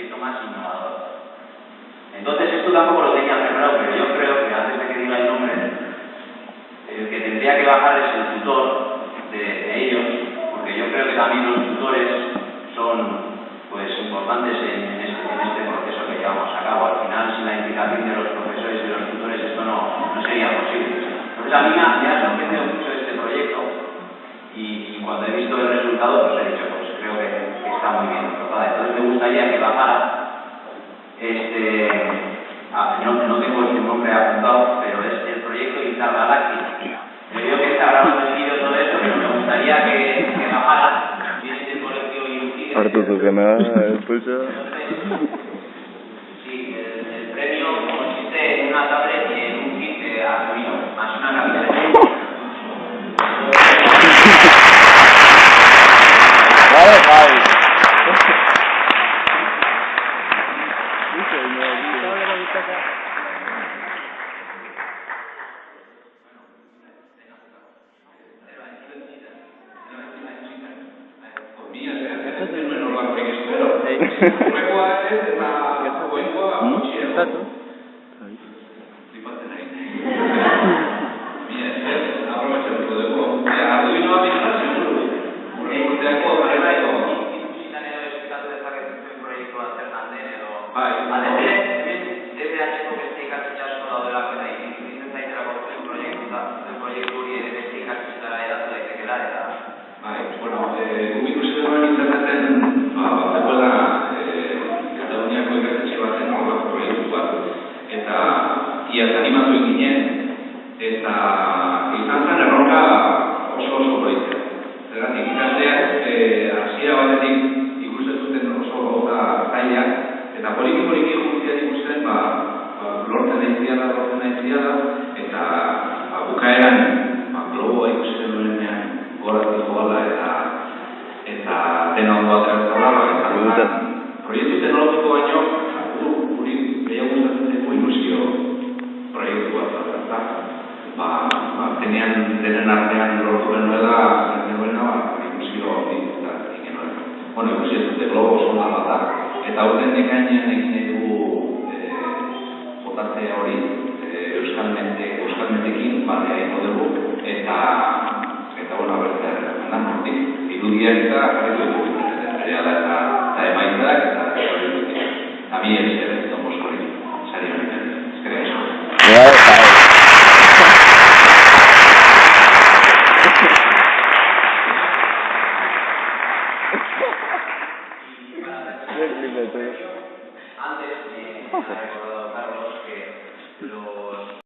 proyecto más innovador. Entonces esto tampoco lo tenía preparado, pero yo creo que antes de que diga el nombre, el que tendría que bajar es el tutor de ellos, porque yo creo que también los tutores son pues importantes en este proceso que llevamos a cabo. Al final, sin la implicación de los profesores y de los tutores, esto no sería posible. Entonces a mí me ha sorprendido mucho este proyecto y cuando he visto el resultado, pues he dicho, pues creo que está muy bien enfocada. Entonces me gustaría que bajara no tengo este nombre apuntado, pero es el proyecto Intergaláctico. Yo que está grabando el vídeo todo esto, pero me gustaría que bajara este colectivo Ilucide. Arturo, que me expulsa. Sí, el premio consiste en una tablet y en un kit de Arduino, más una camiseta. Proiektu teknologiko baino, guri gehiago gustatzen zaigu ilusio proiektu bat, tenean denen artean lortu genuela, ilusio egin genuen. Bueno, ilusio zute globo zona bat da, eta aurten ekainean egin dugu jotatze hori euskalmentekin egin dugu, eta bueno, berzer, irudiak eta jarri dugu. Eta emaitzak eta mi esker ez dugu zori, sari honetan, eskerrik asko. Antes, me ha recordado Carlos,